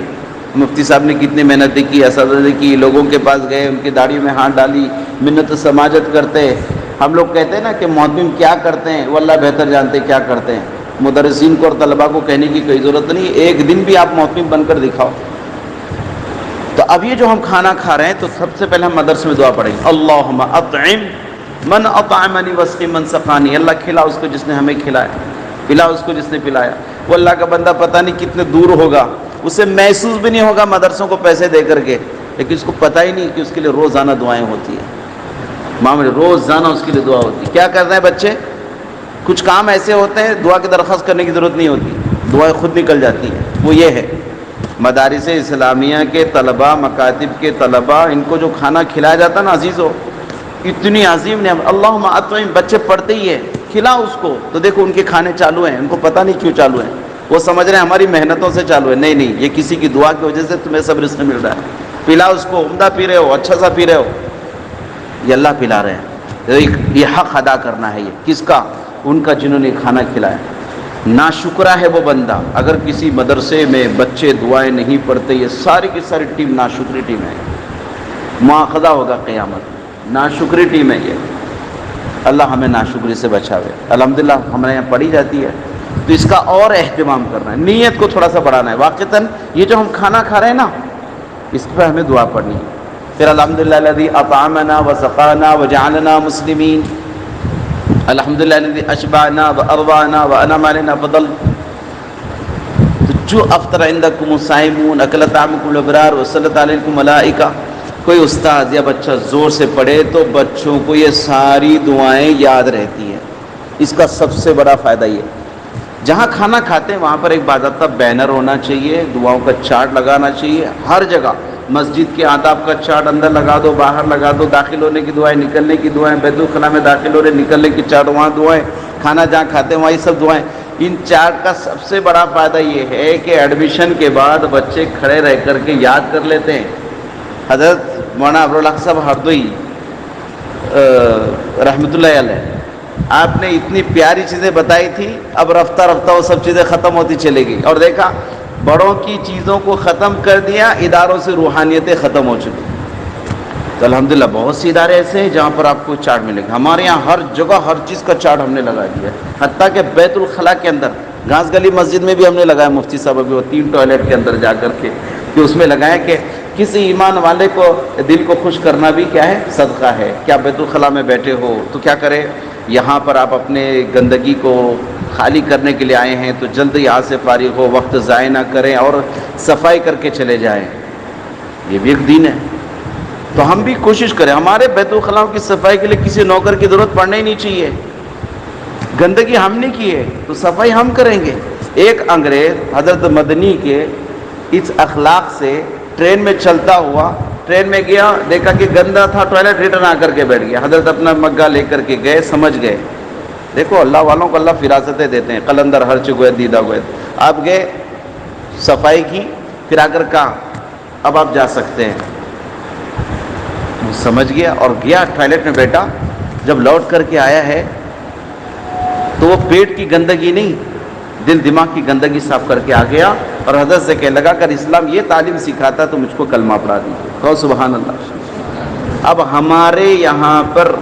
مفتی صاحب نے کتنی محنت کی، اساتذہ نے کی، لوگوں کے پاس گئے، ان کی داڑھی میں ہاتھ ڈالی، منت سماجت کرتے. ہم لوگ کہتے ہیں نا کہ محتم کیا کرتے ہیں وہ اللہ بہتر جانتے کیا کرتے ہیں. مدرسین کو اور طلباء کو کہنے کی کوئی ضرورت نہیں، ایک دن بھی آپ محتم بن کر دکھاؤ. تو اب یہ جو ہم کھانا کھا رہے ہیں تو سب سے پہلے ہم مدرسے میں دعا پڑھیں گے اللہم اطعم من اطعمنی واسقی من سقانی. اللہ کھلا اس کو جس نے ہمیں کھلایا، پلا اس کو جس نے پلایا. وہ اللہ کا بندہ پتہ نہیں کتنے دور ہوگا، اسے محسوس بھی نہیں ہوگا مدرسوں کو پیسے دے کر کے، لیکن اس کو پتہ ہی نہیں کہ اس کے لیے روزانہ دعائیں ہوتی ہیں. معاملے روزانہ اس کے لیے دعا ہوتی ہے. کیا کرتے ہیں بچے؟ کچھ کام ایسے ہوتے ہیں دعا کی درخواست کرنے کی ضرورت نہیں ہوتی، دعائیں خود نکل جاتی ہیں. وہ یہ ہے مدارس اسلامیہ کے طلباء، مکاتب کے طلباء، ان کو جو کھانا کھلایا جاتا ہے نا عزیزو، اتنی عظیم نعمت. اللہم اطعم بچے پڑھتے ہی ہے کھلا اس کو. تو دیکھو ان کے کھانے چالو ہیں، ان کو پتہ نہیں کیوں چالو ہیں. وہ سمجھ رہے ہیں ہماری محنتوں سے چالو ہے. نہیں نہیں، یہ کسی کی دعا کی وجہ سے تمہیں سب رزق مل رہا ہے. پلا اس کو، عمدہ پی رہے ہو، اچھا سا پی رہے ہو، یہ اللہ پلا رہے ہیں. یہ حق ادا کرنا ہے. یہ کس کا؟ ان کا جنہوں نے کھانا کھلایا. ناشکرہ ہے وہ بندہ اگر کسی مدرسے میں بچے دعائیں نہیں پڑھتے. یہ ساری کی ساری ٹیم ناشکری ٹیم ہے، مواخذہ ہوگا قیامت. ناشکری ٹیم ہے یہ. اللہ ہمیں ناشکری سے بچاوے. الحمدللہ ہمارے یہاں پڑھی جاتی ہے تو اس کا اور اہتمام کرنا ہے، نیت کو تھوڑا سا بڑھانا ہے. واقعتاً یہ جو ہم کھانا کھا رہے ہیں نا اس پہ ہمیں دعا پڑھنی ہے. پھر الحمدللہ الذی اطعمنا وسقانا وجعلنا مسلمین، الحمدللہ الذی اشبعنا واروانا وانعم علینا فضل. جو افطر عندکم الصائمون اکل طعامکم الابرار وصلت علیکم ملائکہ. کوئی استاد یا بچہ زور سے پڑھے تو بچوں کو یہ ساری دعائیں یاد رہتی ہیں. اس کا سب سے بڑا فائدہ یہ، جہاں کھانا کھاتے ہیں وہاں پر ایک باضابطہ بینر ہونا چاہیے، دعاؤں کا چارٹ لگانا چاہیے ہر جگہ. مسجد کے آداب کا چارٹ اندر لگا دو، باہر لگا دو، داخل ہونے کی دعائیں، نکلنے کی دعائیں، بیت الخلاء میں داخل ہو رہے نکلنے کی چارٹ وہاں دعائیں، کھانا جہاں کھاتے ہیں وہاں یہ سب دعائیں. ان چارٹ کا سب سے بڑا فائدہ یہ ہے کہ ایڈمیشن کے بعد بچے کھڑے رہ کر کے یاد کر لیتے ہیں. حضرت مولانا ابرالحق صاحب ہردوئی رحمۃ اللہ علیہ، آپ نے اتنی پیاری چیزیں بتائی تھی، اب رفتہ رفتہ وہ سب چیزیں ختم ہوتی چلے گئی. اور دیکھا بڑوں کی چیزوں کو ختم کر دیا، اداروں سے روحانیتیں ختم ہو چکی. تو الحمدللہ بہت سے ادارے ایسے ہیں جہاں پر آپ کو چارٹ ملے گا. ہمارے یہاں ہر جگہ ہر چیز کا چارٹ ہم نے لگا دیا ہے، حتیٰ کہ بیت الخلاء کے اندر گھاس گلی مسجد میں بھی ہم نے لگایا، مفتی صاحب ابھی وہ 3 ٹوائلٹ کے اندر جا کر کے کہ اس میں لگائیں کہ کسی ایمان والے کو دل کو خوش کرنا بھی کیا ہے؟ صدقہ ہے. کیا بیت الخلاء میں بیٹھے ہو تو کیا کرے، یہاں پر آپ اپنے گندگی کو خالی کرنے کے لیے آئے ہیں تو جلد یہاں سے فارغ ہو، وقت ضائع نہ کریں اور صفائی کر کے چلے جائیں. یہ بھی ایک دین ہے. تو ہم بھی کوشش کریں ہمارے بیت الخلاء کی صفائی کے لیے کسی نوکر کی ضرورت پڑنا ہی نہیں چاہیے. گندگی ہم نے کی ہے تو صفائی ہم کریں گے. ایک انگریز حضرت مدنی کے اس اخلاق سے ٹرین میں چلتا ہوا، ٹرین میں گیا، دیکھا کہ گندا تھا ٹوائلٹ، ریٹرن آ کر کے بیٹھ گیا. حضرت اپنا مگہ لے کر کے گئے، سمجھ گئے. دیکھو اللہ والوں کو اللہ فراستیں دیتے ہیں. قلندر ہرچ گوئے دیدہ گوئے. آپ گئے، صفائی کی، پھر آ کر کہا اب آپ جا سکتے ہیں. وہ سمجھ گیا اور گیا ٹوائلٹ میں بیٹھا. جب لوٹ کر کے آیا ہے تو وہ پیٹ کی گندگی نہیں، دل دماغ کی گندگی صاف کر کے آ گیا اور حضرت سے کہنے لگا اگر اسلام یہ تعلیم سکھاتا تو مجھ کو کلمہ پڑھا دیجیے. کہو سبحان اللہ. اب ہمارے یہاں پر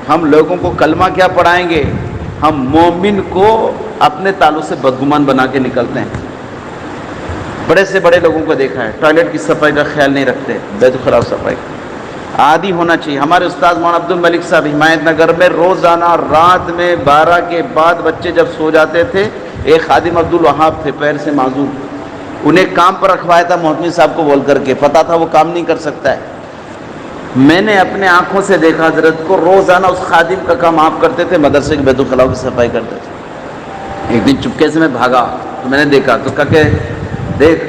ہم لوگوں کو کلمہ کیا پڑھائیں گے؟ ہم مومن کو اپنے تعلق سے بدگمان بنا کے نکلتے ہیں. بڑے سے بڑے لوگوں کو دیکھا ہے ٹوائلٹ کی صفائی کا خیال نہیں رکھتے. بیت الخلاء صفائی عادی ہونا چاہیے. ہمارے استاد مولانا عبد الملک صاحب حمایت نگر میں روزانہ رات میں 12 کے بعد بچے جب سو جاتے تھے، ایک خادم عبد الوہاب تھے پیر سے معذور، انہیں کام پر رکھوایا تھا محتمی صاحب کو بول کر کے، پتا تھا وہ کام نہیں کر سکتا ہے. میں نے اپنے آنکھوں سے دیکھا حضرت کو روزانہ اس خادم کا کام آپ کرتے تھے، مدرسے کے بیت الخلاء کی صفائی کرتے تھے. ایک دن چپکے سے میں بھاگا تو میں نے دیکھا تو کہا کہ دیکھ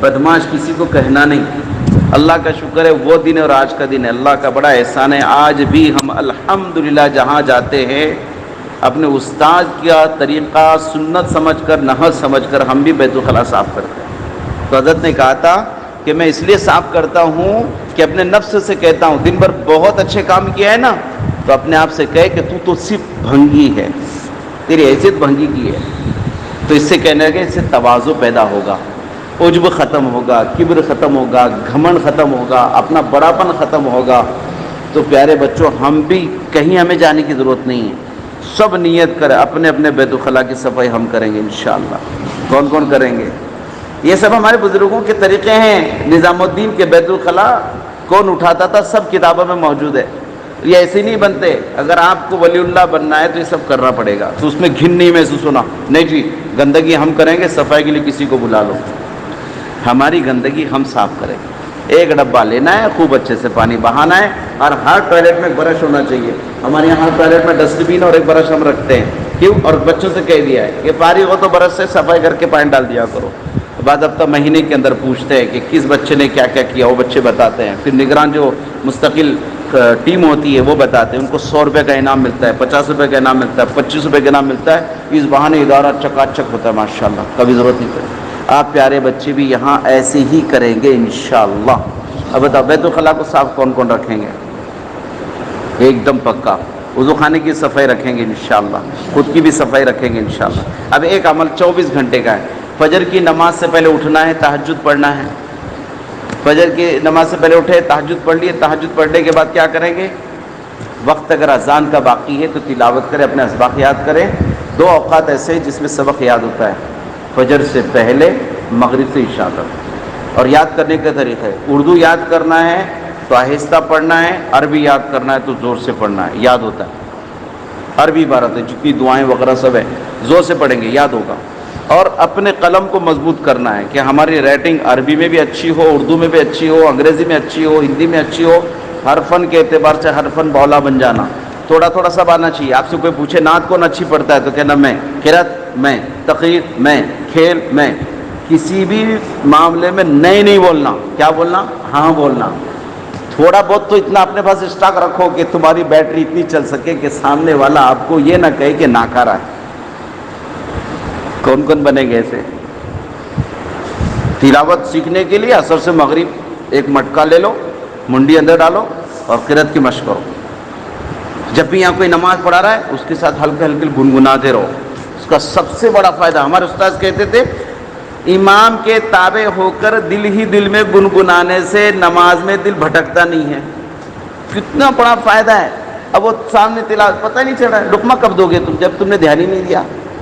بدماش کسی کو کہنا نہیں. اللہ کا شکر ہے وہ دن اور آج کا دن ہے، اللہ کا بڑا احسان ہے. آج بھی ہم الحمدللہ جہاں جاتے ہیں اپنے استاد کا طریقہ سنت سمجھ کر، نہج سمجھ کر ہم بھی بیت الخلاء صاف کرتے ہیں. تو حضرت نے کہا تھا کہ میں اس لیے صاف کرتا ہوں کہ اپنے نفس سے کہتا ہوں دن بھر بہت اچھے کام کیا ہے نا، تو اپنے آپ سے کہے کہ تو صرف بھنگی ہے، تیری حیثیت بھنگی کی ہے. تو اس سے کہنے لگے اس سے تواضع پیدا ہوگا، عجب ختم ہوگا، کبر ختم ہوگا، گھمنڈ ختم ہوگا، اپنا بڑاپن ختم ہوگا. تو پیارے بچوں ہم بھی کہیں ہمیں جانے کی ضرورت نہیں ہے. سب نیت کریں اپنے اپنے بیت الخلاء کی صفائی ہم کریں گے انشاءاللہ. کون کون کریں گے؟ یہ سب ہمارے بزرگوں کے طریقے ہیں. نظام الدین کے بیت الخلاء کون اٹھاتا تھا سب کتابوں میں موجود ہے. یہ ایسے نہیں بنتے. اگر آپ کو ولی اللہ بننا ہے تو یہ سب کرنا پڑے گا. تو اس میں گھن نہیں محسوس ہونا، نہیں جی گندگی ہم کریں گے، صفائی کے لیے کسی کو بلا لو. ہماری گندگی ہم صاف کریں گے. ایک ڈبہ لینا ہے، خوب اچھے سے پانی بہانا ہے، اور ہر ٹوائلٹ میں ایک برش ہونا چاہیے. ہمارے یہاں ہر ٹوائلٹ میں ڈسٹ بین اور ایک برش ہم رکھتے ہیں. کیوں؟ اور بچوں سے کہہ دیا ہے کہ فارغ ہو تو برش سے صفائی کر کے پانی ڈال دیا کرو. بعد ہفتہ مہینے کے اندر پوچھتے ہیں کہ کس بچے نے کیا کیا کیا، وہ بچے بتاتے ہیں. پھر نگران جو مستقل ٹیم ہوتی ہے وہ بتاتے ہیں. ان کو 100 روپے کا انعام ملتا ہے، 50 روپے کا انعام ملتا ہے، 25 روپے کا انعام ملتا ہے. اس بہانے ادارہ چکاچک ہوتا ہے ماشاءاللہ، کبھی ضرورت نہیں پڑتی. آپ پیارے بچے بھی یہاں ایسے ہی کریں گے انشاءاللہ. اب بتاؤ بیت الخلاء کو صاف کون کون رکھیں گے؟ ایک دم پکا. وضو خانے کی صفائی رکھیں گے انشاءاللہ، خود کی بھی صفائی رکھیں گے انشاءاللہ. اب ایک عمل 24 گھنٹے کا ہے. فجر کی نماز سے پہلے اٹھنا ہے، تہجد پڑھنا ہے. فجر کی نماز سے پہلے اٹھے، تہجد پڑھ لیے. تہجد پڑھنے کے بعد کیا کریں گے؟ وقت اگر اذان کا باقی ہے تو تلاوت کریں، اپنے اسباق یاد کریں. 2 اوقات ایسے ہیں جس میں سبق یاد ہوتا ہے، فجر سے پہلے، مغرب سے عشاء تک. اور یاد کرنے کا طریقہ ہے، اردو یاد کرنا ہے تو آہستہ پڑھنا ہے، عربی یاد کرنا ہے تو زور سے پڑھنا ہے، یاد ہوتا ہے. عربی عبارت ہے، جتنی دعائیں وغیرہ سب ہے زور سے پڑھیں گے یاد ہوگا. اور اپنے قلم کو مضبوط کرنا ہے کہ ہماری رائٹنگ عربی میں بھی اچھی ہو، اردو میں بھی اچھی ہو، انگریزی میں اچھی ہو، ہندی میں اچھی ہو. ہر فن کے اعتبار سے ہر فن بولا بن جانا، تھوڑا تھوڑا سب آنا چاہیے. آپ سے کوئی پوچھے نعت کون اچھی پڑھتا ہے تو کہنا میں، قرات میں، تقریر میں، کھیل میں. کسی بھی معاملے میں نہیں بولنا. کیا بولنا؟ ہاں بولنا. تھوڑا بہت تو اتنا اپنے پاس اسٹاک رکھو کہ تمہاری بیٹری اتنی چل سکے کہ سامنے والا آپ کو یہ نہ کہے کہ ناکارہ ہے. کون کون بنے گے ایسے؟ تلاوت سیکھنے کے لیے عصر سے مغرب ایک مٹکا لے لو، منڈی اندر ڈالو اور قرات کی مشق کرو. جب بھی یہاں کوئی نماز پڑھا رہا ہے اس کے ساتھ ہلکے ہلکے گنگناتے رہو. اس کا سب سے بڑا فائدہ، ہمارے استاد کہتے تھے امام کے تابع ہو کر دل ہی دل میں گنگنانے سے نماز میں دل بھٹکتا نہیں ہے. کتنا بڑا فائدہ ہے. اب وہ سامنے تلاوت پتہ نہیں چل رہا ہے، لقمہ کب دو گے تم جب تم نے دھیان ہی نہیں دیا.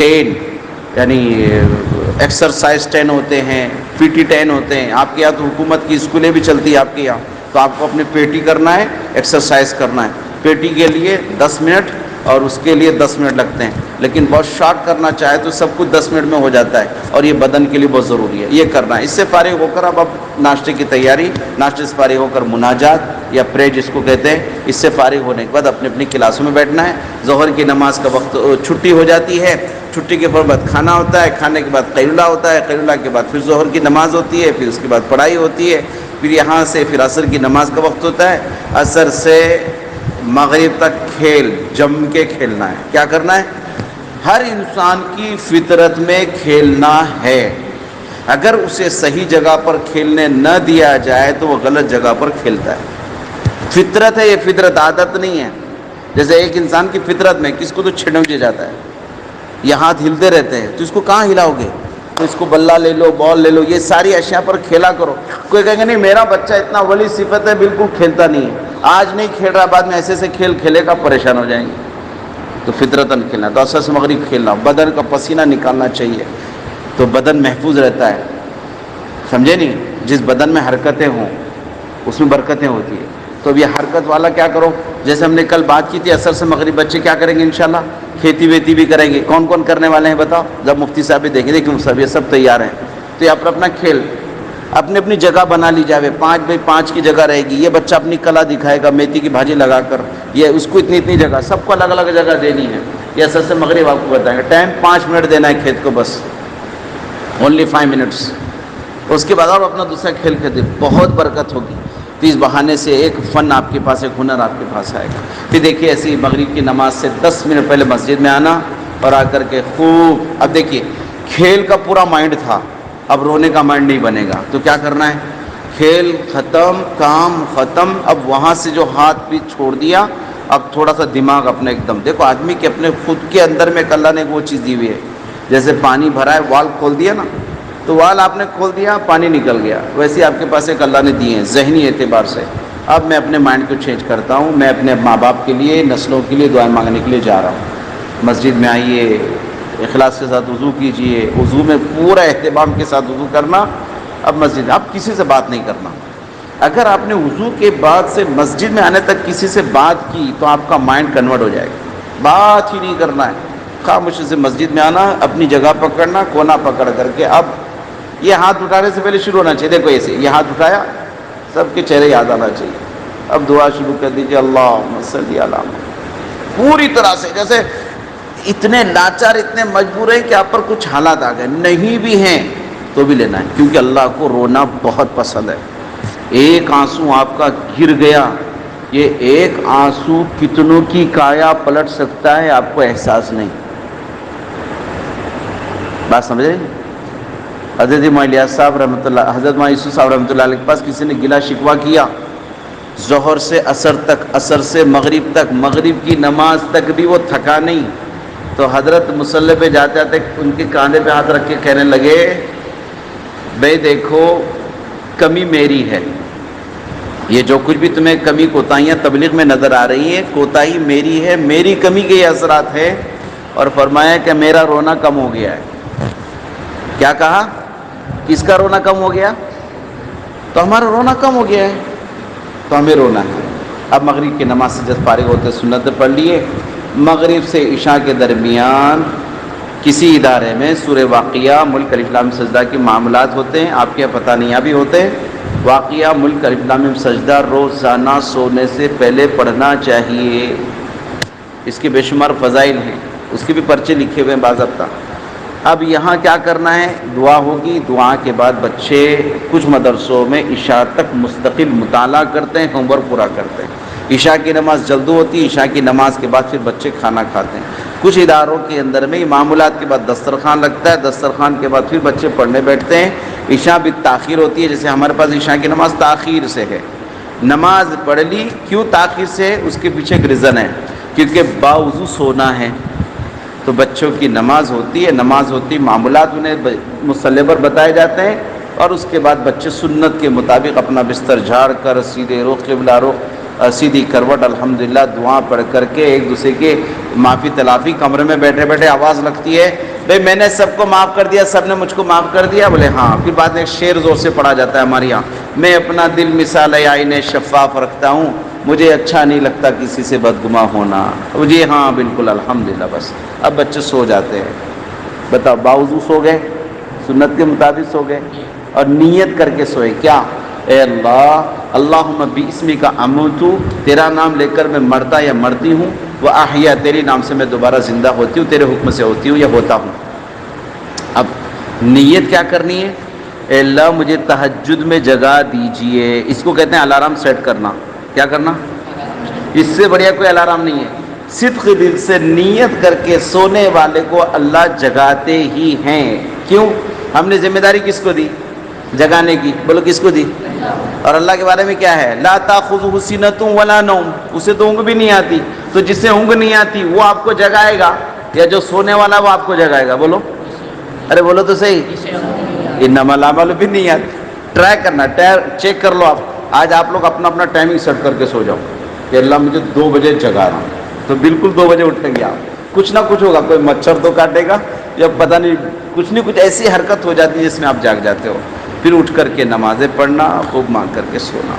10 یعنی ایکسرسائز 10 ہوتے ہیں، PT 10 ہوتے ہیں. آپ کے یہاں تو حکومت کی اسکولیں بھی چلتی ہیں آپ کے یہاں، تو آپ کو اپنے پیٹی کرنا ہے، ایکسرسائز کرنا ہے. پیٹی کے لیے 10 منٹ اور اس کے لیے 10 منٹ لگتے ہیں، لیکن بہت شارٹ کرنا چاہے تو سب کچھ 10 منٹ میں ہو جاتا ہے، اور یہ بدن کے لیے بہت ضروری ہے. یہ کرنا ہے. اس سے فارغ ہو کر اب ناشتے کی تیاری، ناشتے سے فارغ ہو کر مناجات یا پرے جس کو کہتے ہیں، اس سے فارغ ہونے کے بعد اپنی اپنی کلاسوں میں بیٹھنا ہے. ظہر کی نماز کا وقت چھٹی ہو جاتی ہے، چھٹی کے بعد کھانا ہوتا ہے، کھانے کے بعد قیلولہ ہوتا ہے، قیلولہ کے بعد پھر ظہر کی نماز ہوتی ہے، پھر اس کے بعد پڑھائی ہوتی ہے، پھر یہاں سے پھر عصر کی نماز کا وقت ہوتا ہے. عصر سے مغرب تک کھیل جم کے کھیلنا ہے. کیا کرنا ہے؟ ہر انسان کی فطرت میں کھیلنا ہے. اگر اسے صحیح جگہ پر کھیلنے نہ دیا جائے تو وہ غلط جگہ پر کھیلتا ہے. فطرت ہے یہ، فطرت عادت نہیں ہے. جیسے ایک انسان کی فطرت میں کس کو تو چھڑوجے جاتا ہے، یہ ہاتھ ہلتے رہتے ہیں، تو اس کو کہاں ہلاؤ گے؟ تو اس کو بلہ لے لو، بال لے لو، یہ ساری اشیاء پر کھیلا کرو. کوئی کہے گا نہیں میرا بچہ اتنا ولی صفت ہے بالکل کھیلتا نہیں ہے، آج نہیں کھیل رہا بعد میں ایسے سے کھیل کھیلے گا پریشان ہو جائیں گے. تو فطرتاً کھیلنا، تو عصر سے مغرب کھیلنا، بدن کا پسینہ نکالنا چاہیے تو بدن محفوظ رہتا ہے. سمجھے نہیں؟ جس بدن میں حرکتیں ہوں اس میں برکتیں ہوتی ہیں. تو اب یہ حرکت والا کیا کرو، جیسے ہم نے کل بات کی تھی عصر سے مغرب بچے کیا کریں گے انشاءاللہ؟ کھیتی ویتی بھی کریں گے. کون کون کرنے والے ہیں بتاؤ؟ جب مفتی صاحب بھی دیکھیں دیکھیں سب یہ سب تیار ہیں. تو یہ اپنا کھیل اپنی اپنی جگہ بنا لی جائے. 5x5 کی جگہ رہے گی. یہ بچہ اپنی کلا دکھائے گا میتھی کی بھاجی لگا کر، یہ اس کو اتنی جگہ، سب کو الگ الگ جگہ دینی ہے. یہ عصر سے مغرب آپ کو بتائیں گے. ٹائم 5 منٹ دینا ہے کھیت کو، بس اونلی 5 منٹس. اس کے بعد اور اپنا دوسرا کھیل کھیلتے، بہت برکت ہوگی. تو اس بہانے سے ایک فن آپ کے پاس، ایک ہنر آپ کے پاس آئے گا. پھر دیکھیے ایسی مغرب کی نماز سے 10 منٹ پہلے مسجد میں آنا اور آ کر کے خوب، اب دیکھیے کھیل کا پورا مائنڈ تھا، اب رونے کا مائنڈ نہیں بنے گا. تو کیا کرنا ہے؟ کھیل ختم، کام ختم، اب وہاں سے جو ہاتھ بھی چھوڑ دیا، اب تھوڑا سا دماغ اپنے ایک دم، دیکھو آدمی کے اپنے خود کے اندر میں اللہ نے وہ چیز دی ہوئی ہے. جیسے پانی بھرا ہے، وال کھول دیا نا، تو وال آپ نے کھول دیا پانی نکل گیا، ویسے آپ کے پاس ایک اللہ نے دیے ہیں ذہنی اعتبار سے. اب میں اپنے مائنڈ کو چینج کرتا ہوں، میں اپنے ماں باپ کے لیے، نسلوں کے لیے دعائیں مانگنے کے لیے جا رہا ہوں. مسجد میں آئیے، اخلاص کے ساتھ وضو کیجئے، وضو میں پورا اہتمام کے ساتھ وضو کرنا. اب مسجد اب کسی سے بات نہیں کرنا. اگر آپ نے وضو کے بعد سے مسجد میں آنے تک کسی سے بات کی تو آپ کا مائنڈ کنورٹ ہو جائے گا. بات ہی نہیں کرنا ہے، خاموشی سے مسجد میں آنا، اپنی جگہ پکڑنا، کونا پکڑ کر کے. اب یہ ہاتھ اٹھانے سے پہلے شروع ہونا چاہیے. دیکھو ایسے یہ ہاتھ اٹھایا، سب کے چہرے یاد آنا چاہیے. اب دعا شروع کر دیجیے، اللہم صلی علی محمد، پوری طرح سے. جیسے اتنے لاچار، اتنے مجبور ہیں کہ آپ پر کچھ حالات آ گئے، نہیں بھی ہیں تو بھی لینا ہے، کیونکہ اللہ کو رونا بہت پسند ہے. ایک آنسو آپ کا گر گیا، یہ ایک آنسو کتنوں کی کایا پلٹ سکتا ہے، آپ کو احساس نہیں. بات سمجھے؟ حضرت الیاس صاحب رحمۃ اللہ، حضرت یوسف صاحب رحمۃ اللہ علیہ کے پاس کسی نے گلا شکوہ کیا، ظہر سے عصر تک، عصر سے مغرب تک، مغرب کی نماز تک بھی وہ تھکا نہیں. تو حضرت مصلی پہ جاتے آتے ان کے کاندھے پہ ہاتھ رکھ کے کہنے لگے، بھائی دیکھو کمی میری ہے، یہ جو کچھ بھی تمہیں کمی کوتاہیاں تبلیغ میں نظر آ رہی ہیں، کوتاہی میری ہے، میری کمی کے یہ اثرات ہیں. اور فرمایا کہ میرا رونا کم ہو گیا ہے. کیا کہا؟ کس کا رونا کم ہو گیا؟ تو ہمارا رونا کم ہو گیا ہے، تو ہمیں رونا ہے. اب مغرب کی نماز سے جب فارغ ہوتے سنت پڑھ لیے. مغرب سے عشاء کے درمیان کسی ادارے میں سورہ واقعہ، ملک الف لام سجدہ کے معاملات ہوتے ہیں. آپ کے پتہ نہیں ابھی ہوتے ہیں. واقعہ ملک الف لام سجدہ روزانہ سونے سے پہلے پڑھنا چاہیے. اس کے بے شمار فضائل ہیں، اس کے بھی پرچے لکھے ہوئے ہیں باضابطہ. اب یہاں کیا کرنا ہے؟ دعا ہوگی، دعا کے بعد بچے کچھ مدرسوں میں عشاء تک مستقل مطالعہ کرتے ہیں، ہوم ورک پورا کرتے ہیں. عشاء کی نماز جلد ہوتی ہے، عشاء کی نماز کے بعد پھر بچے کھانا کھاتے ہیں. کچھ اداروں کے اندر میں معمولات کے بعد دسترخوان لگتا ہے، دسترخوان کے بعد پھر بچے پڑھنے بیٹھتے ہیں. عشاء بھی تاخیر ہوتی ہے، جیسے ہمارے پاس عشاء کی نماز تاخیر سے ہے. نماز پڑھ لی، کیوں تاخیر سے؟ اس کے پیچھے ایک ریزن ہے، کیونکہ باوضو سونا ہے. تو بچوں کی نماز ہوتی ہے، نماز ہوتی، معمولات انہیں مصلی پر بتائے جاتے ہیں، اور اس کے بعد بچے سنت کے مطابق اپنا بستر جھاڑ کر سیدھے رخ، قبلہ رخ سیدھی کروٹ الحمدللہ دعا پڑھ کر کے ایک دوسرے کے معافی تلافی، کمرے میں بیٹھے بیٹھے آواز لگتی ہے بھئی میں نے سب کو معاف کر دیا، سب نے مجھ کو معاف کر دیا، بولے ہاں، پھر بعد میں ایک شعر زور سے پڑھا جاتا ہے ہمارے یہاں، میں اپنا دل مثال آئینے شفاف رکھتا ہوں، مجھے اچھا نہیں لگتا کسی سے بدگماں ہونا۔ جی ہاں بالکل الحمدللہ، بس اب بچے سو جاتے ہیں۔ بتاؤ باوضو سو گئے، سنت کے مطابق سو گئے، اور نیت کر کے سوئے کیا؟ اے اللہ، اللہم باسمک اموت، تیرا نام لے کر میں مرتا یا مرتی ہوں، واحیا، تیری نام سے میں دوبارہ زندہ ہوتی ہوں، تیرے حکم سے ہوتی ہوں یا ہوتا ہوں۔ اب نیت کیا کرنی ہے؟ اے اللہ مجھے تہجد میں جگا دیجئے، اس کو کہتے ہیں الارم سیٹ کرنا۔ کیا کرنا؟ اس سے بڑھیا کوئی الارم نہیں ہے۔ صدق دل سے نیت کر کے سونے والے کو اللہ جگاتے ہی ہیں۔ کیوں؟ ہم نے ذمہ داری کس کو دی؟ جگانے کی۔ بولو کس کو دی؟ اور اللہ کے بارے میں کیا ہے؟ لا تاخذہ سنۃ ولا نوم، اسے تو اونگ بھی نہیں آتی، تو جس سے اونگ نہیں آتی وہ آپ کو جگائے گا، یا جو سونے والا وہ آپ کو جگائے گا؟ بولو، ارے بولو تو صحیح۔ انما الاعمال بالنیات، ٹرائی کرنا، چیک کر لو آپ، آج آپ لوگ اپنا اپنا ٹائمنگ سیٹ کر کے سو جاؤ کہ اللہ مجھے 2 بجے جگا رہا ہوں، تو بالکل 2 بجے اٹھیں گے آپ۔ کچھ نہ کچھ ہوگا، کوئی مچھر تو کاٹے گا یا پتہ نہیں کچھ نہیں کچھ ایسی حرکت ہو جاتی ہے جس میں آپ جاگ جاتے ہو۔ پھر اٹھ کر کے نمازیں پڑھنا، خوب مانگ کر کے سونا۔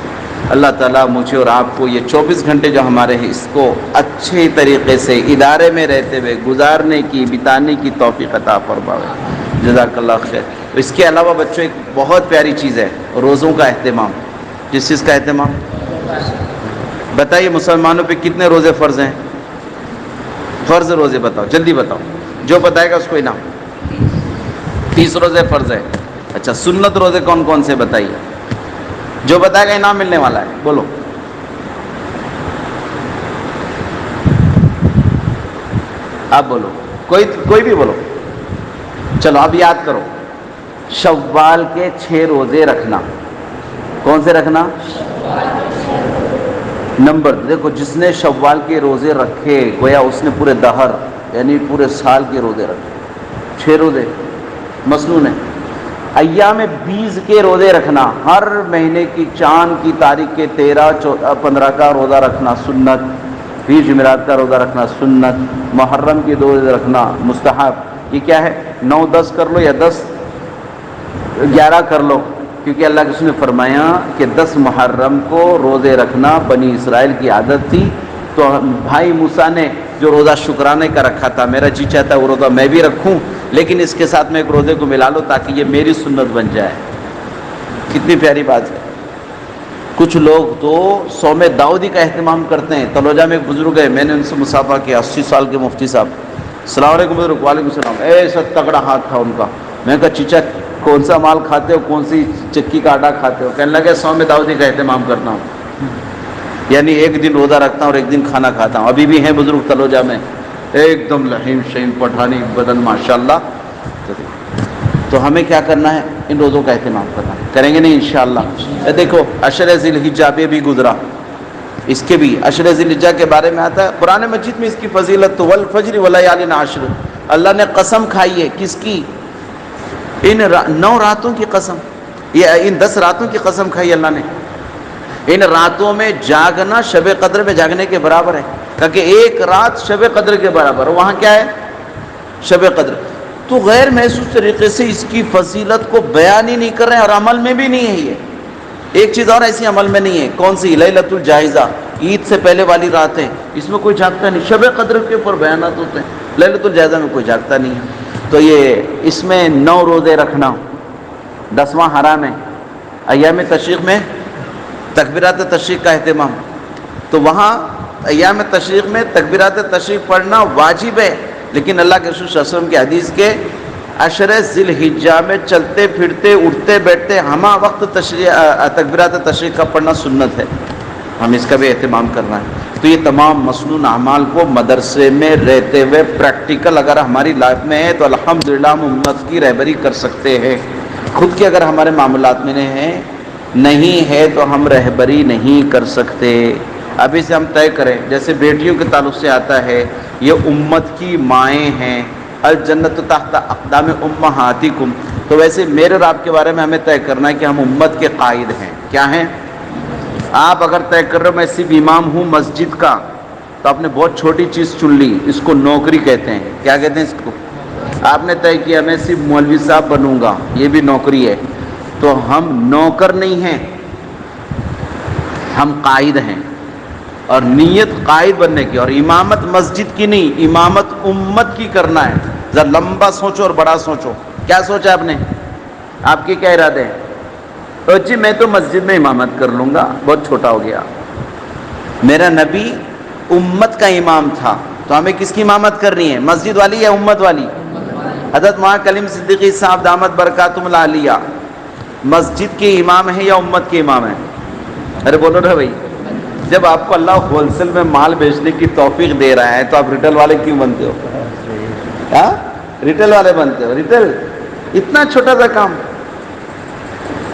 اللہ تعالیٰ مجھے اور آپ کو یہ 24 گھنٹے جو ہمارے ہیں اس کو اچھے طریقے سے ادارے میں رہتے ہوئے گزارنے کی، بتانے کی توفیق عطا فرمائے۔ جزاک اللہ خیر۔ اس کے علاوہ بچوں ایک بہت پیاری چیز ہے، روزوں کا اہتمام۔ کس چیز کا اہتمام؟ بتائیے مسلمانوں پہ کتنے روزے فرض ہیں؟ فرض روزے بتاؤ، جلدی بتاؤ، جو بتائے گا اس کو انعام۔ 30 روزے فرض ہے۔ اچھا، سنت روزے کون کون سے بتائیے، جو بتائے گا انعام ملنے والا ہے، بولو۔ آپ بولو، کوئی بھی بولو۔ چلو اب یاد کرو، شوال کے 6 روزے رکھنا۔ کون سے رکھنا؟ نمبر دیکھو، جس نے شوال کے روزے رکھے گویا اس نے پورے دہر یعنی پورے سال کے روزے رکھے۔ 6 روزے مسنون ہے۔ ایام 20 کے روزے رکھنا، ہر مہینے کی چاند کی تاریخ کے 13، 14، 15 کا روزہ رکھنا سنت، 20 جمعرات کا روزہ رکھنا سنت، محرم کے 2 روزے رکھنا مستحب۔ یہ کیا ہے؟ 9، 10 کر لو یا 10، 11 کر لو، کیونکہ اللہ کے رسول نے فرمایا کہ 10 محرم کو روزے رکھنا بنی اسرائیل کی عادت تھی، تو بھائی موسیٰ نے جو روزہ شکرانے کا رکھا تھا، میرا جی چاہتا ہے وہ روزہ میں بھی رکھوں، لیکن اس کے ساتھ میں ایک روزے کو ملا لو تاکہ یہ میری سنت بن جائے۔ کتنی پیاری بات ہے۔ کچھ لوگ تو صوم داؤدی کا اہتمام کرتے ہیں۔ تلوجہ میں ایک بزرگ ہے، میں نے ان سے مصافحہ کیا، 80 سال کے مفتی صاحب۔ السلام علیکم بزرگ۔ وعلیکم السلام۔ ایسا تگڑا ہاتھ تھا ان کا۔ میں نے کہا چچا کون سا مال کھاتے ہو، کون سی چکی کا آٹا کھاتے ہو؟ کہنے لگے صوم داؤدی کا اہتمام کرتا ہوں، یعنی ایک دن روزہ رکھتا ہوں اور ایک دن کھانا کھاتا ہوں۔ ابھی بھی ہیں بزرگ تلوجہ میں، ایک دم لحیم شہیم پٹھانی بدن ماشاءاللہ۔ تو ہمیں کیا کرنا ہے؟ ان روزوں کا اہتمام کرنا ہے۔ کریں گے نہیں انشاءاللہ؟ دیکھو عشر ذی الحجہ بھی گزرا، اس کے بھی عشر ذی الحجہ کے بارے میں آتا ہے قرآن مجید میں اس کی فضیلت، تو والفجر ولیال عشر، اللہ نے قسم کھائی ہے، کس کی؟ ان 9 راتوں کی قسم، یہ ان 10 راتوں کی قسم کھائی اللہ نے۔ ان راتوں میں جاگنا شب قدر میں جاگنے کے برابر ہے، تاکہ ایک رات شب قدر کے برابر، وہاں کیا ہے؟ شب قدر۔ تو غیر محسوس طریقے سے اس کی فضیلت کو بیان ہی نہیں کر رہے ہیں، اور عمل میں بھی نہیں ہے۔ یہ ایک چیز اور ایسی عمل میں نہیں ہے، کون سی؟ لیلۃ الجائزہ، عید سے پہلے والی رات ہے، اس میں کوئی جاگتا نہیں۔ شب قدر کے اوپر بیانات ہوتے ہیں، لیلۃ الجائزہ میں کوئی جاگتا نہیں ہے۔ تو یہ اس میں 9 روزے رکھنا، 10واں حرام ہے۔ ایام تشریق میں تکبیرات تشریق کا اہتمام، تو وہاں ایام تشریق میں تکبیرات تشریق پڑھنا واجب ہے، لیکن اللہ کے رسول صلی اللہ علیہ وسلم کی حدیث کے عشر ذی الحجہ میں چلتے پھرتے اٹھتے بیٹھتے ہمہ وقت تکبیرات تشریق کا پڑھنا سنت ہے، ہم اس کا بھی اہتمام کرنا ہے۔ تو یہ تمام مسنون اعمال کو مدرسے میں رہتے ہوئے پریکٹیکل اگر ہماری لائف میں ہے تو الحمدللہ ہم امت کی رہبری کر سکتے ہیں۔ خود کے اگر ہمارے معاملات میں نہیں ہے تو ہم رہبری نہیں کر سکتے۔ ابھی سے ہم طے کریں، جیسے بیٹیوں کے تعلق سے آتا ہے، یہ امت کی مائیں ہیں، الجنت تحت اقدام امہاتکم، تو ویسے میرے اور آپ کے بارے میں ہمیں طے کرنا ہے کہ ہم امت کے قائد ہیں۔ کیا ہیں؟ آپ اگر طے کر رہے ہو میں صرف امام ہوں مسجد کا، تو آپ نے بہت چھوٹی چیز چن لی، اس کو نوکری کہتے ہیں. کیا کہتے ہیں اس کو؟ آپ نے طے کیا میں صرف مولوی صاحب بنوں گا، یہ بھی نوکری ہے. تو ہم نوکر نہیں ہیں، ہم قائد ہیں، اور نیت قائد بننے کی، اور امامت مسجد کی نہیں، امامت امت کی کرنا ہے. ذرا لمبا سوچو اور بڑا سوچو. کیا سوچا آپ نے؟ آپ کے کیا ارادے ہیں؟ تو جی میں تو مسجد میں امامت کر لوں گا، بہت چھوٹا ہو گیا. میرا نبی امت کا امام تھا، تو ہمیں کس کی امامت کرنی ہے؟ مسجد والی یا امت والی؟ حضرت مولانا کلیم صدیقی صاحب دامت برکاتہم العالیہ مسجد کے امام ہیں یا امت کے امام ہیں؟ ارے بولو نا بھائی. جب آپ کو اللہ ہول سیل میں مال بیچنے کی توفیق دے رہا ہے تو آپ ریٹیل والے کیوں بنتے ہو؟ ہاں ریٹیل والے بنتے ہو. ریٹیل اتنا چھوٹا سا کام،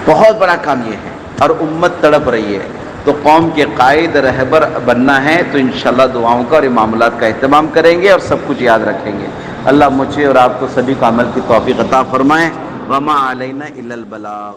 بہت بڑا کام یہ ہے، اور امت تڑپ رہی ہے. تو قوم کے قائد رہبر بننا ہے تو انشاءاللہ دعاؤں کا اور معاملات کا اہتمام کریں گے اور سب کچھ یاد رکھیں گے. اللہ مجھے اور آپ کو سبھی کو عمل کی توفیق عطا فرمائے. وما علینا الا البلاغ.